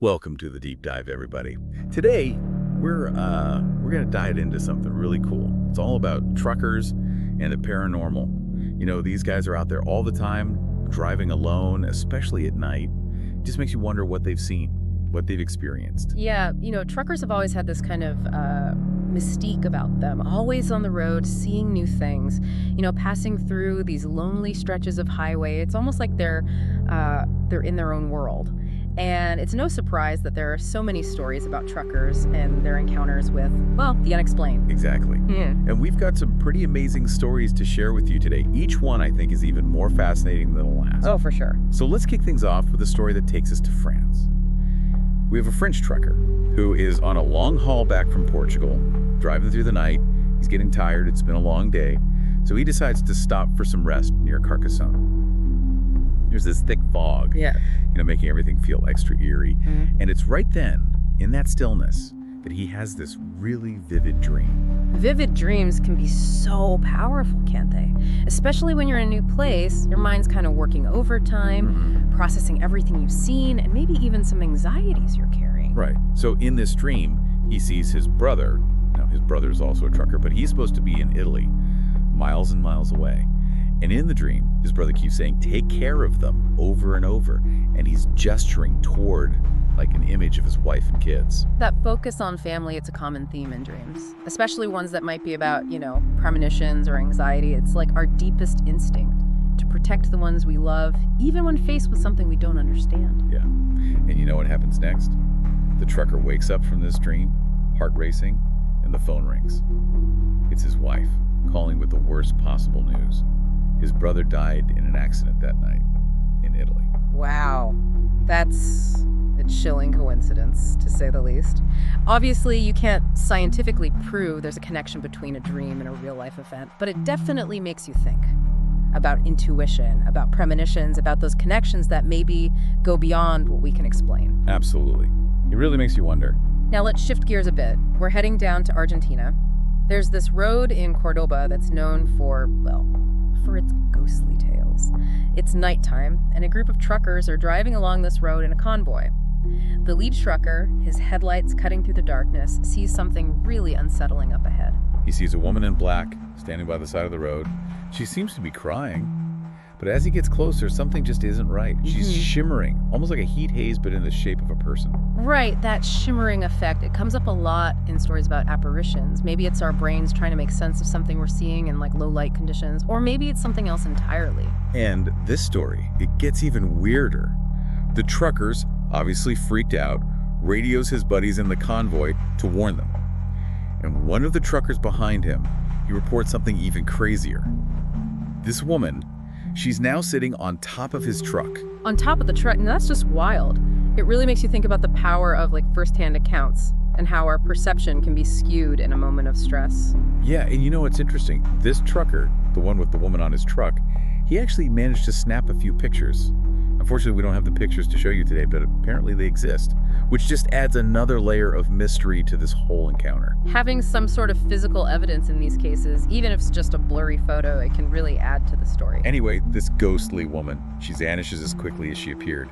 Welcome to the deep dive, everybody. Today, we're gonna dive into something really cool. It's all about truckers and the paranormal. You know, these guys are out there all the time, driving alone, especially at night. It just makes you wonder what they've seen, what they've experienced. Yeah, truckers have always had this kind of mystique about them, always on the road, seeing new things, passing through these lonely stretches of highway. It's almost like they're in their own world. And it's no surprise that there are so many stories about truckers and their encounters with, well, the unexplained. Exactly. Yeah. And we've got some pretty amazing stories to share with you today. Each one, I think, is even more fascinating than the last. Oh, for sure. So let's kick things off with a story that takes us to France. We have a French trucker who is on a long haul back from Portugal, driving through the night. He's getting tired. It's been a long day. So he decides to stop for some rest near Carcassonne. There's this thick fog, making everything feel extra eerie. Mm-hmm. And it's right then, in that stillness, that he has this really vivid dream. Vivid dreams can be so powerful, can't they? Especially when you're in a new place, your mind's kind of working overtime, processing everything you've seen, and maybe even some anxieties you're carrying. Right. So in this dream, he sees his brother. Now, his brother is also a trucker, but he's supposed to be in Italy, miles and miles away. And in the dream, his brother keeps saying, "Take care of them," over and over. And he's gesturing toward, like, an image of his wife and kids. That focus on family, it's a common theme in dreams, especially ones that might be about, premonitions or anxiety. It's like our deepest instinct to protect the ones we love, even when faced with something we don't understand. Yeah. And you know what happens next? The trucker wakes up from this dream, heart racing, and the phone rings. It's his wife, calling with the worst possible news. His brother died in an accident that night in Italy. Wow. That's a chilling coincidence, to say the least. Obviously, you can't scientifically prove there's a connection between a dream and a real-life event, but it definitely makes you think about intuition, about premonitions, about those connections that maybe go beyond what we can explain. Absolutely. It really makes you wonder. Now let's shift gears a bit. We're heading down to Argentina. There's this road in Cordoba that's known for its ghostly tales. It's nighttime, and a group of truckers are driving along this road in a convoy. The lead trucker, his headlights cutting through the darkness, sees something really unsettling up ahead. He sees a woman in black standing by the side of the road. She seems to be crying. But as he gets closer, something just isn't right. She's shimmering, almost like a heat haze, but in the shape of a person. Right, that shimmering effect. It comes up a lot in stories about apparitions. Maybe it's our brains trying to make sense of something we're seeing in low light conditions, or maybe it's something else entirely. And this story, it gets even weirder. The truckers, obviously freaked out, radios his buddies in the convoy to warn them. And one of the truckers behind him, he reports something even crazier. This woman, she's now sitting on top of his truck. On top of the truck, and that's just wild. It really makes you think about the power of firsthand accounts and how our perception can be skewed in a moment of stress. Yeah, and you know what's interesting? This trucker, the one with the woman on his truck, he actually managed to snap a few pictures. Unfortunately, we don't have the pictures to show you today, but apparently they exist, which just adds another layer of mystery to this whole encounter. Having some sort of physical evidence in these cases, even if it's just a blurry photo, it can really add to the story. Anyway, this ghostly woman, she vanishes as quickly as she appeared,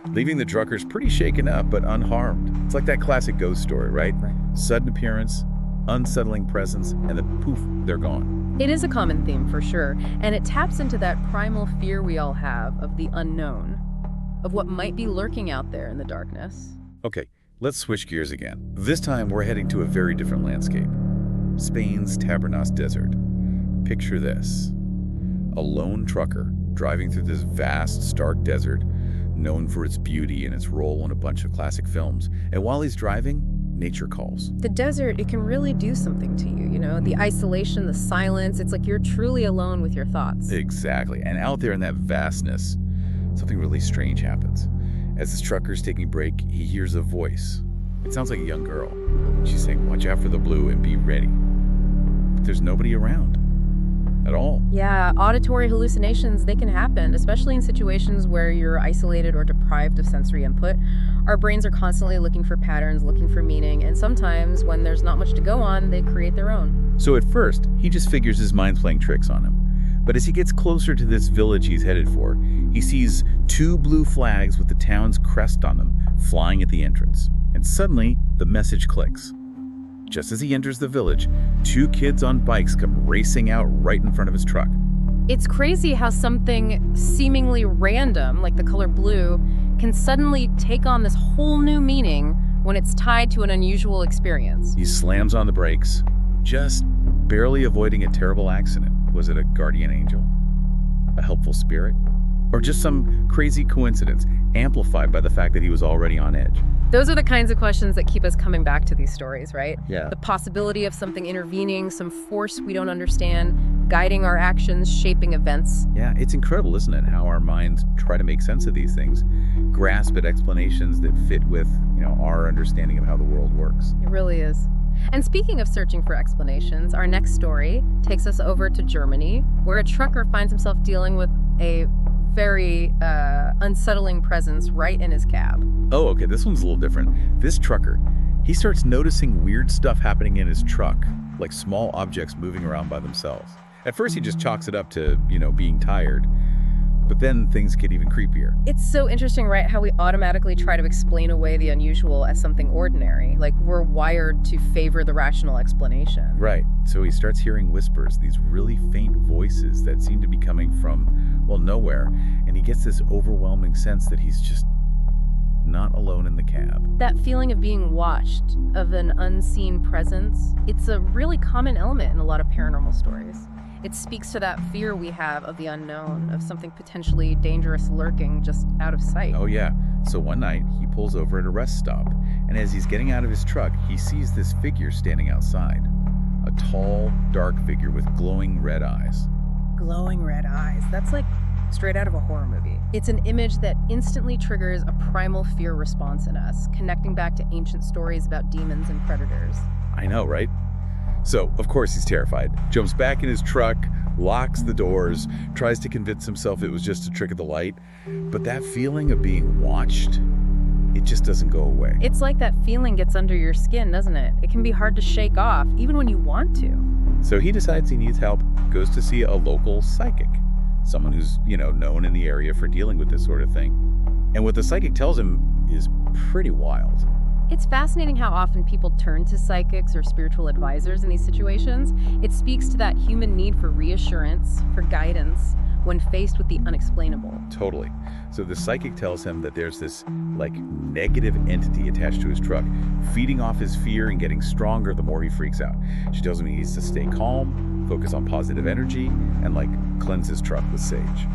leaving the truckers pretty shaken up but unharmed. It's like that classic ghost story, right? Sudden appearance, unsettling presence, and then poof, they're gone. It is a common theme for sure, and it taps into that primal fear we all have of the unknown, of what might be lurking out there in the darkness. Okay, let's switch gears again. This time we're heading to a very different landscape. Spain's Tabernas Desert. Picture this. A lone trucker driving through this vast, stark desert, known for its beauty and its role in a bunch of classic films. And while he's driving, nature calls. The desert, it can really do something to you, the isolation, the silence. It's like you're truly alone with your thoughts. Exactly. And out there in that vastness, something really strange happens. As this trucker's taking a break, he hears a voice. It sounds like a young girl. She's saying, "Watch out for the blue and be ready." But there's nobody around at all. Yeah, auditory hallucinations, they can happen, especially in situations where you're isolated or deprived of sensory input. Our brains are constantly looking for patterns, looking for meaning, and sometimes when there's not much to go on, they create their own. So at first, he just figures his mind's playing tricks on him. But as he gets closer to this village he's headed for, he sees two blue flags with the town's crest on them flying at the entrance. And suddenly, the message clicks. Just as he enters the village, 2 kids on bikes come racing out right in front of his truck. It's crazy how something seemingly random, like the color blue, can suddenly take on this whole new meaning when it's tied to an unusual experience. He slams on the brakes, just barely avoiding a terrible accident. Was it a guardian angel? A helpful spirit? Or just some crazy coincidence, amplified by the fact that he was already on edge? Those are the kinds of questions that keep us coming back to these stories, right? Yeah. The possibility of something intervening, some force we don't understand, guiding our actions, shaping events. Yeah, it's incredible, isn't it, how our minds try to make sense of these things, grasp at explanations that fit with, our understanding of how the world works. It really is. And speaking of searching for explanations, our next story takes us over to Germany, where a trucker finds himself dealing with a very unsettling presence right in his cab. Oh, okay, this one's a little different. This trucker, he starts noticing weird stuff happening in his truck, like small objects moving around by themselves. At first, he just chalks it up to, being tired. But then things get even creepier. It's so interesting, right, how we automatically try to explain away the unusual as something ordinary. Like, we're wired to favor the rational explanation. Right. So he starts hearing whispers, these really faint voices that seem to be coming from, nowhere. And he gets this overwhelming sense that he's just not alone in the cab. That feeling of being watched, of an unseen presence, it's a really common element in a lot of paranormal stories. It speaks to that fear we have of the unknown, of something potentially dangerous lurking just out of sight. Oh, yeah. So one night, he pulls over at a rest stop, and as he's getting out of his truck, he sees this figure standing outside. A tall, dark figure with glowing red eyes. Glowing red eyes. That's like straight out of a horror movie. It's an image that instantly triggers a primal fear response in us, connecting back to ancient stories about demons and predators. I know, right? So, of course, he's terrified, jumps back in his truck, locks the doors, tries to convince himself it was just a trick of the light. But that feeling of being watched, it just doesn't go away. It's like that feeling gets under your skin, doesn't it? It can be hard to shake off, even when you want to. So he decides he needs help, goes to see a local psychic, someone who's, known in the area for dealing with this sort of thing. And what the psychic tells him is pretty wild. It's fascinating how often people turn to psychics or spiritual advisors in these situations. It speaks to that human need for reassurance, for guidance, when faced with the unexplainable. Totally. So the psychic tells him that there's this, negative entity attached to his truck, feeding off his fear and getting stronger the more he freaks out. She tells him he needs to stay calm, focus on positive energy, and, cleanse his truck with sage.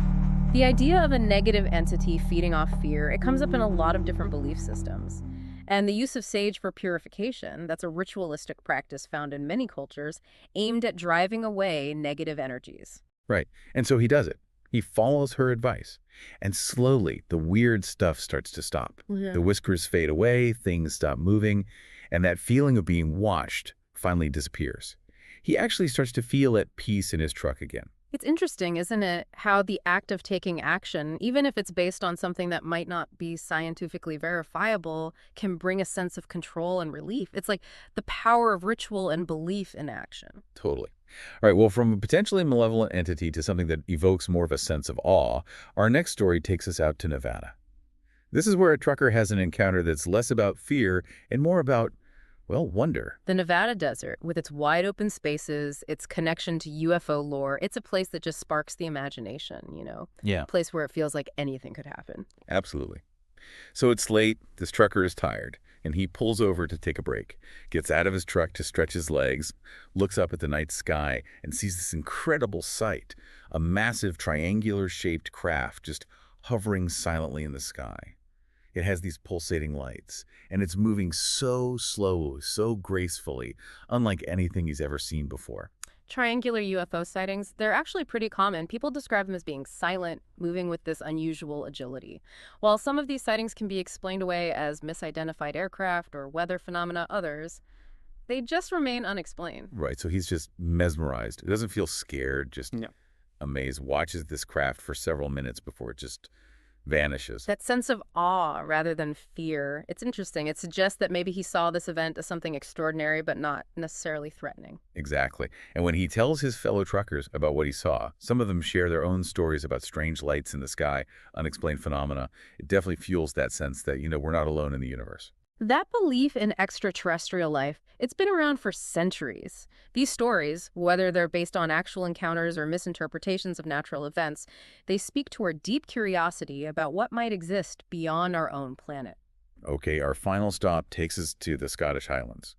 The idea of a negative entity feeding off fear, it comes up in a lot of different belief systems. And the use of sage for purification, that's a ritualistic practice found in many cultures, aimed at driving away negative energies. Right. And so he does it. He follows her advice. And slowly, the weird stuff starts to stop. Yeah. The whispers fade away, things stop moving, and that feeling of being watched finally disappears. He actually starts to feel at peace in his truck again. It's interesting, isn't it, how the act of taking action, even if it's based on something that might not be scientifically verifiable, can bring a sense of control and relief. It's like the power of ritual and belief in action. Totally. All right, well, from a potentially malevolent entity to something that evokes more of a sense of awe, our next story takes us out to Nevada. This is where a trucker has an encounter that's less about fear and more about, wonder. The Nevada desert, with its wide open spaces, its connection to UFO lore, it's a place that just sparks the imagination, Yeah. A place where it feels like anything could happen. Absolutely. So it's late, this trucker is tired, and he pulls over to take a break, gets out of his truck to stretch his legs, looks up at the night sky, and sees this incredible sight, a massive triangular-shaped craft just hovering silently in the sky. It has these pulsating lights, and it's moving so slow, so gracefully, unlike anything he's ever seen before. Triangular UFO sightings, they're actually pretty common. People describe them as being silent, moving with this unusual agility. While some of these sightings can be explained away as misidentified aircraft or weather phenomena, others, they just remain unexplained. Right, so he's just mesmerized. It doesn't feel scared, just No. amazed. Watches this craft for several minutes before it just vanishes. That sense of awe rather than fear. It's interesting. It suggests that maybe he saw this event as something extraordinary but not necessarily threatening. Exactly. And when he tells his fellow truckers about what he saw, some of them share their own stories about strange lights in the sky, unexplained phenomena. It definitely fuels that sense that, we're not alone in the universe. That belief in extraterrestrial life, it's been around for centuries. These stories, whether they're based on actual encounters or misinterpretations of natural events, they speak to our deep curiosity about what might exist beyond our own planet. Okay, our final stop takes us to the Scottish Highlands.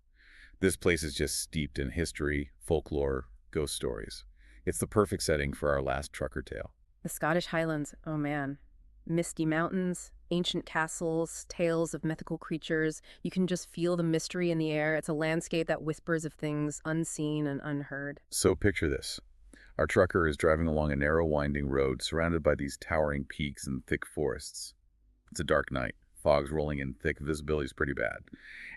This place is just steeped in history, folklore, ghost stories. It's the perfect setting for our last trucker tale. The Scottish Highlands, oh man. Misty mountains, ancient castles, tales of mythical creatures. You can just feel the mystery in the air. It's a landscape that whispers of things unseen and unheard. So picture this. Our trucker is driving along a narrow, winding road surrounded by these towering peaks and thick forests. It's a dark night. Fog's rolling in thick, visibility's pretty bad.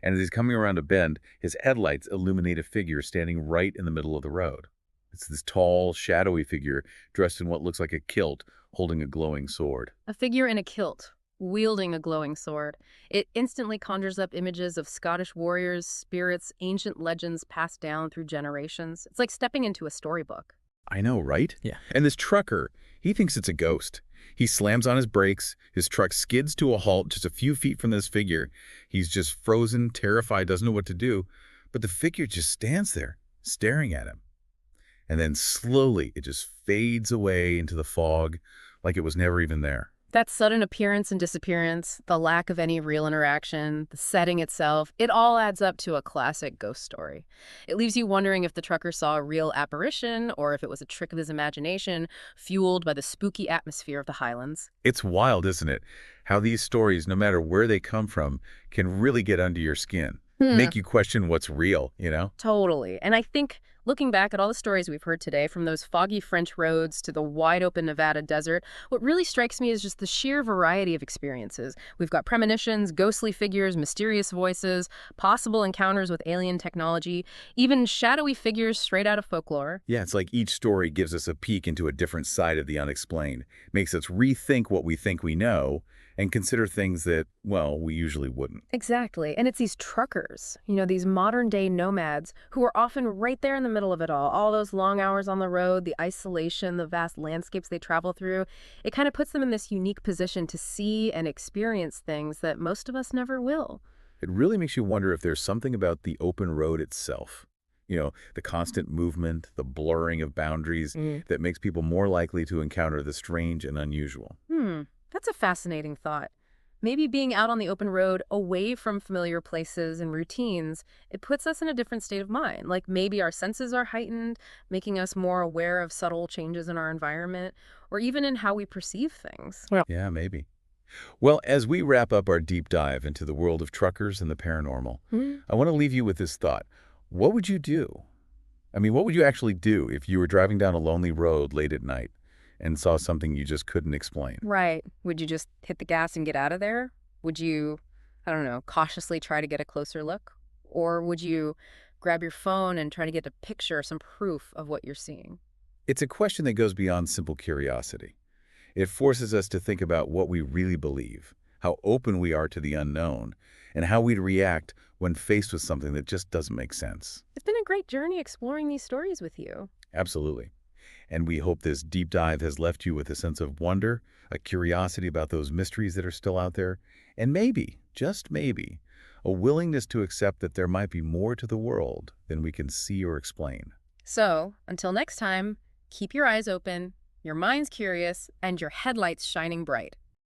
And as he's coming around a bend, his headlights illuminate a figure standing right in the middle of the road. It's this tall, shadowy figure dressed in what looks like a kilt, holding a glowing sword. A figure in a kilt, wielding a glowing sword. It instantly conjures up images of Scottish warriors, spirits, ancient legends passed down through generations. It's like stepping into a storybook. I know, right? Yeah. And this trucker, he thinks it's a ghost. He slams on his brakes. His truck skids to a halt just a few feet from this figure. He's just frozen, terrified, doesn't know what to do. But the figure just stands there, staring at him. And then slowly, it just fades away into the fog like it was never even there. That sudden appearance and disappearance, the lack of any real interaction, the setting itself, it all adds up to a classic ghost story. It leaves you wondering if the trucker saw a real apparition or if it was a trick of his imagination, fueled by the spooky atmosphere of the Highlands. It's wild, isn't it? How these stories, no matter where they come from, can really get under your skin. Make you question what's real. Totally. And I think looking back at all the stories we've heard today, from those foggy French roads to the wide open Nevada desert, what really strikes me is just the sheer variety of experiences. We've got premonitions, ghostly figures, mysterious voices, possible encounters with alien technology, even shadowy figures straight out of folklore. Yeah, it's like each story gives us a peek into a different side of the unexplained, makes us rethink what we think we know, and consider things that, well, we usually wouldn't. Exactly. And it's these truckers, these modern day nomads who are often right there in the middle of it all those long hours on the road, the isolation, the vast landscapes they travel through. It kind of puts them in this unique position to see and experience things that most of us never will. It really makes you wonder if there's something about the open road itself. The constant movement, the blurring of boundaries that makes people more likely to encounter the strange and unusual. That's a fascinating thought. Maybe being out on the open road, away from familiar places and routines, it puts us in a different state of mind. Like maybe our senses are heightened, making us more aware of subtle changes in our environment, or even in how we perceive things. Yeah, maybe. Well, as we wrap up our deep dive into the world of truckers and the paranormal, I want to leave you with this thought. What would you do? I mean, what would you actually do if you were driving down a lonely road late at night and saw something you just couldn't explain? Right. Would you just hit the gas and get out of there? Would you, I don't know, cautiously try to get a closer look? Or would you grab your phone and try to get a picture, some proof of what you're seeing? It's a question that goes beyond simple curiosity. It forces us to think about what we really believe, how open we are to the unknown, and how we'd react when faced with something that just doesn't make sense. It's been a great journey exploring these stories with you. Absolutely. And we hope this deep dive has left you with a sense of wonder, a curiosity about those mysteries that are still out there, and maybe, just maybe, a willingness to accept that there might be more to the world than we can see or explain. So, until next time, keep your eyes open, your mind's curious, and your headlights shining bright.